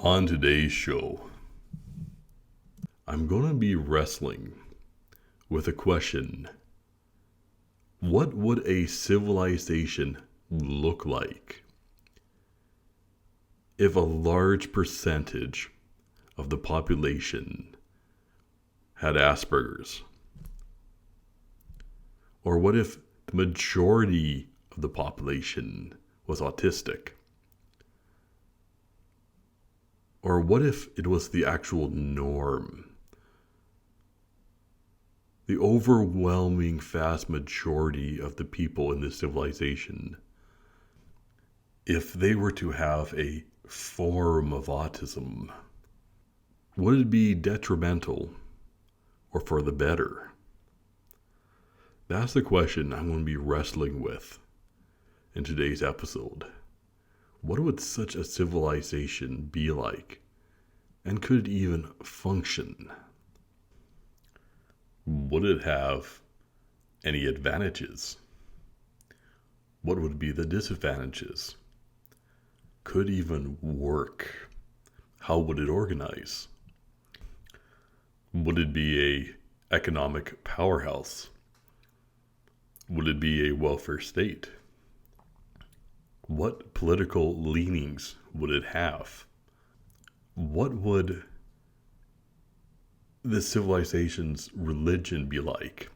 On today's show, I'm going to be wrestling with a question. What would a civilization look like if a large percentage of the population had Asperger's? Or what if the majority of the population was autistic? Or what if it was the actual norm? The overwhelming vast majority of the people in this civilization, if they were to have a form of autism, would it be detrimental or for the better? That's the question I'm going to be wrestling with in today's episode. What would such a civilization be like? And could it even function? Would it have any advantages? What would be the disadvantages? Could it even work? How would it organize? Would it be a economic powerhouse? Would it be a welfare state? What political leanings would it have? What would the civilization's religion be like?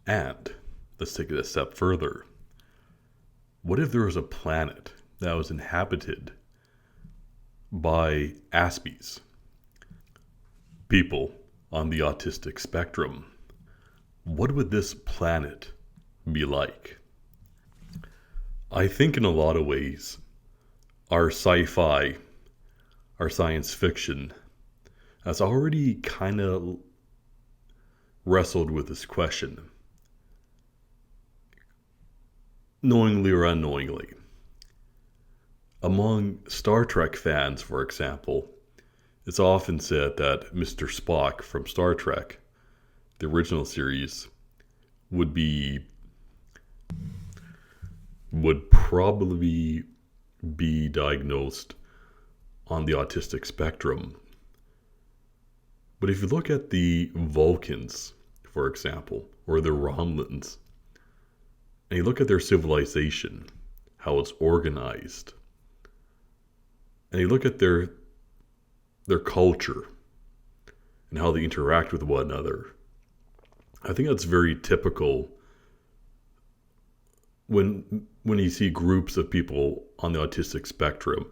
And let's take it a step further. What if there was a planet that was inhabited by Aspies, people on the autistic spectrum? What would this planet be like? I think in a lot of ways, our sci-fi, our science fiction, has already kind of wrestled with this question, knowingly or unknowingly. Among Star Trek fans, for example, it's often said that Mr. Spock from Star Trek, the original series, would probably be diagnosed on the autistic spectrum. But if you look at the Vulcans, for example, or the Romulans, and you look at their civilization, how it's organized, and you look at their culture and how they interact with one another, I think that's very typical when you see groups of people on the autistic spectrum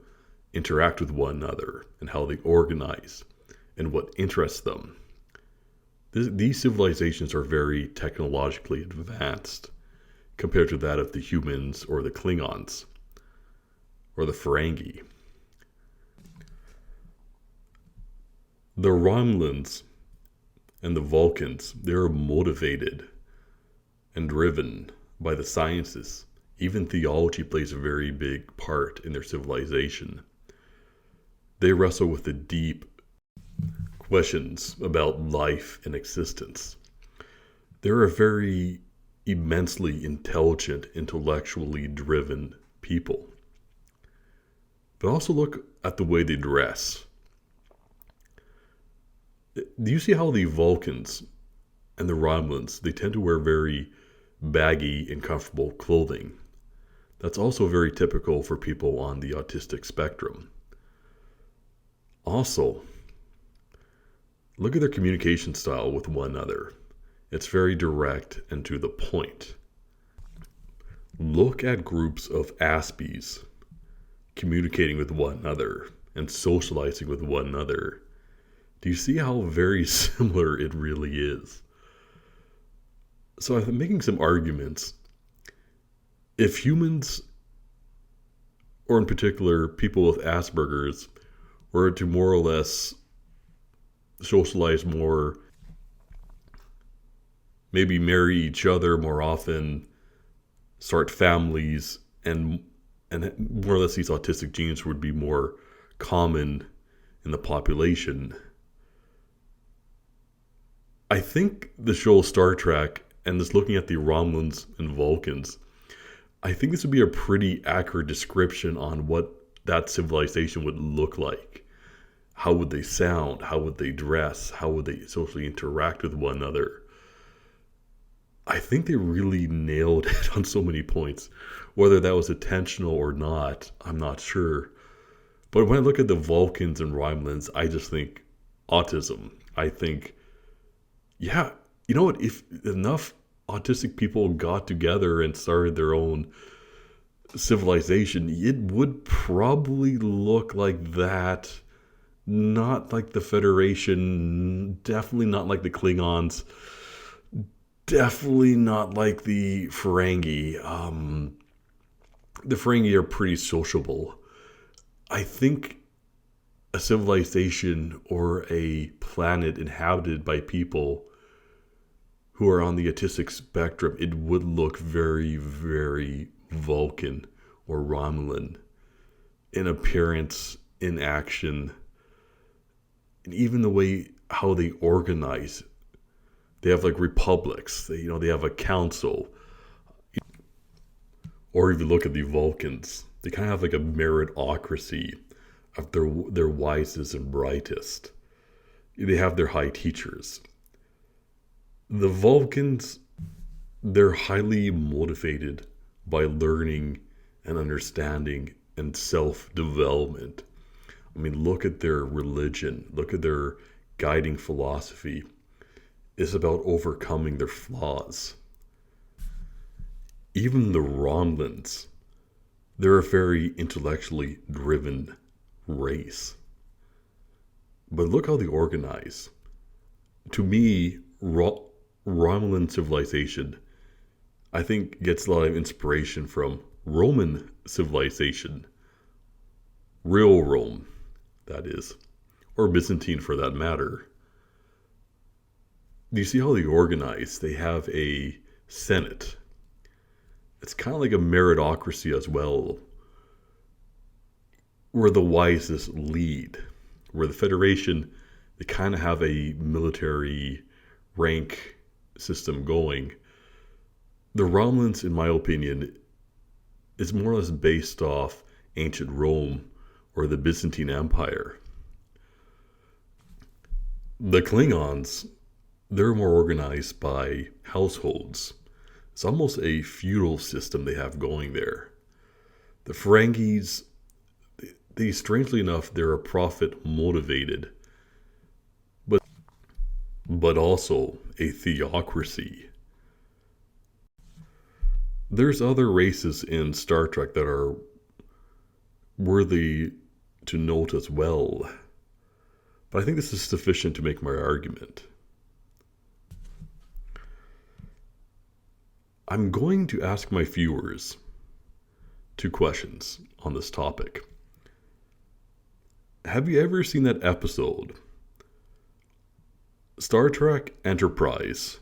interact with one another and how they organize and what interests them. These civilizations are very technologically advanced compared to that of the humans or the Klingons or the Ferengi. The Romulans and the Vulcans, they're motivated and driven by the sciences. Even theology plays a very big part in their civilization. They wrestle with the deep questions about life and existence. They're a very immensely intelligent, intellectually driven people. But also look at the way they dress. Do you see how the Vulcans and the Romulans, they tend to wear very baggy and comfortable clothing? That's also very typical for people on the autistic spectrum. Also, look at their communication style with one another. It's very direct and to the point. Look at groups of Aspies communicating with one another and socializing with one another. Do you see how very similar it really is? So I'm making some arguments. If humans, or in particular people with Asperger's, were to more or less socialize more, maybe marry each other more often, start families, and more or less these autistic genes would be more common in the population. I think the show Star Trek, and just looking at the Romulans and Vulcans, I think this would be a pretty accurate description on what that civilization would look like. How would they sound? How would they dress? How would they socially interact with one another? I think they really nailed it on so many points. Whether that was intentional or not, I'm not sure. But when I look at the Vulcans and Romulans, I just think autism. I think, yeah, you know what? If enough autistic people got together and started their own civilization, it would probably look like that. Not like the Federation, definitely not like the Klingons, definitely not like the Ferengi. The Ferengi are pretty sociable. I think a civilization or a planet inhabited by people who are on the autistic spectrum, it would look very, very Vulcan or Romulan in appearance, in action, and even the way how they organize. They have like republics. They have a council. Or if you look at the Vulcans, they kind of have like a meritocracy of their wisest and brightest. They have their high teachers. The Vulcans, they're highly motivated by learning and understanding and self-development. I mean, look at their religion. Look at their guiding philosophy. It's about overcoming their flaws. Even the Romulans, they're a very intellectually driven race. But look how they organize. To me, Romulan civilization, I think, gets a lot of inspiration from Roman civilization. Real Rome, that is. Or Byzantine for that matter. Do you see how they organize? They have a senate. It's kind of like a meritocracy as well, where the wisest lead. Where the Federation, they kind of have a military rank system going. The Romulans, in my opinion, is more or less based off ancient Rome or the Byzantine Empire. The Klingons, they're more organized by households. It's almost a feudal system they have going there. The Ferengis, they strangely enough, they're a profit motivated, but also a theocracy. There's other races in Star Trek that are worthy to note as well, but I think this is sufficient to make my argument. I'm going to ask my viewers 2 questions on this topic. Have you ever seen that episode, Star Trek Enterprise,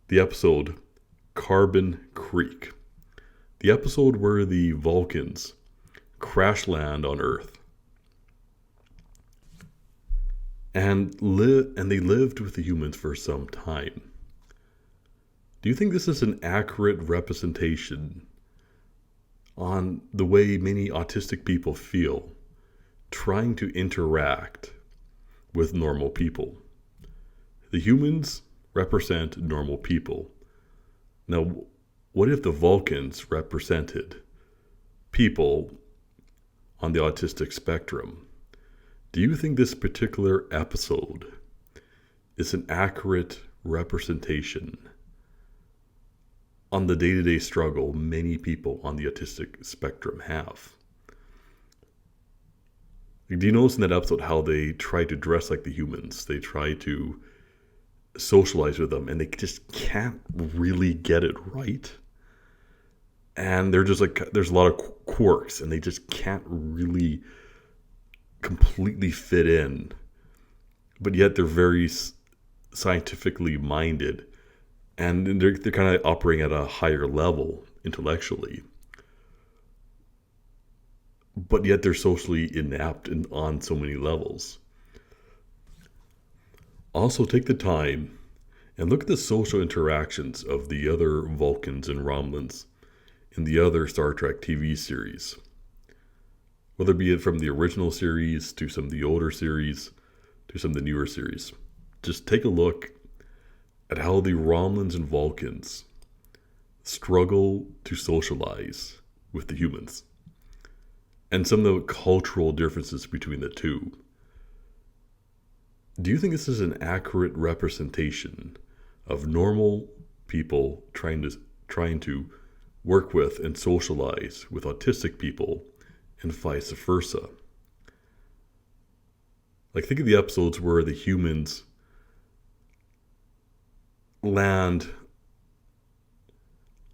the episode Carbon Creek, the episode where the Vulcans crash land on Earth and they lived with the humans for some time? Do you think this is an accurate representation on the way many autistic people feel trying to interact with normal people? The humans represent normal people. Now, what if the Vulcans represented people on the autistic spectrum? Do you think this particular episode is an accurate representation on the day-to-day struggle many people on the autistic spectrum have? Do you notice in that episode how they try to dress like the humans? They try to socialize with them, and they just can't really get it right. And they're just like, there's a lot of quirks, and they just can't really completely fit in. But yet they're very scientifically minded, and they're kind of operating at a higher level intellectually. But yet they're socially inept and on so many levels. Also, take the time and look at the social interactions of the other Vulcans and Romulans in the other Star Trek TV series. whether be it from the original series to some of the older series to some of the newer series. Just take a look at how the Romulans and Vulcans struggle to socialize with the humans and some of the cultural differences between the two. Do you think this is an accurate representation of normal people trying to work with and socialize with autistic people and vice versa? Like, think of the episodes where the humans land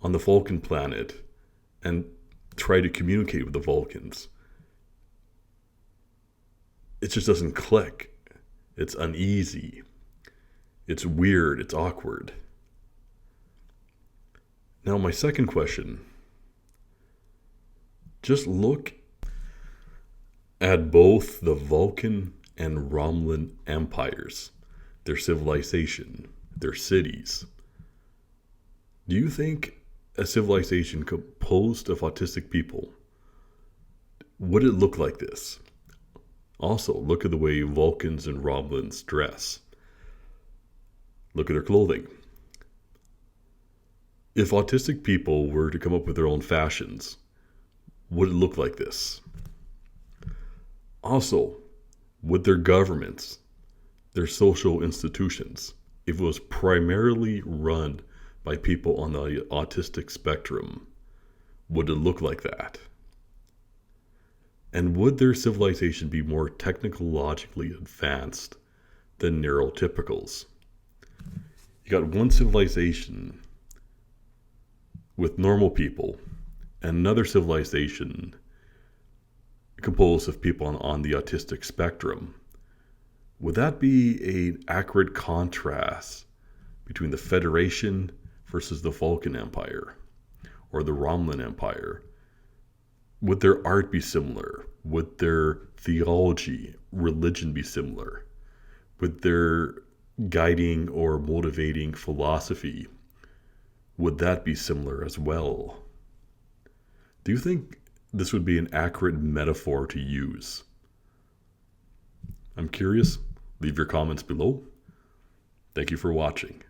on the Vulcan planet and try to communicate with the Vulcans. It just doesn't click. It's uneasy. It's weird. It's awkward. Now, my second question. Just look at both the Vulcan and Romulan empires, their civilization, their cities. Do you think a civilization composed of autistic people, would it look like this? Also, look at the way Vulcans and Romulans dress. Look at their clothing. If autistic people were to come up with their own fashions, would it look like this? Also, would their governments, their social institutions, if it was primarily run by people on the autistic spectrum, would it look like that? And would their civilization be more technologically advanced than neurotypicals? You got one civilization with normal people and another civilization composed of people on the autistic spectrum. Would that be an accurate contrast between the Federation versus the Vulcan Empire or the Romulan Empire? Would their art be similar? Would their theology, religion be similar? Would their guiding or motivating philosophy, would that be similar as well? Do you think this would be an accurate metaphor to use? I'm curious. Leave your comments below. Thank you for watching.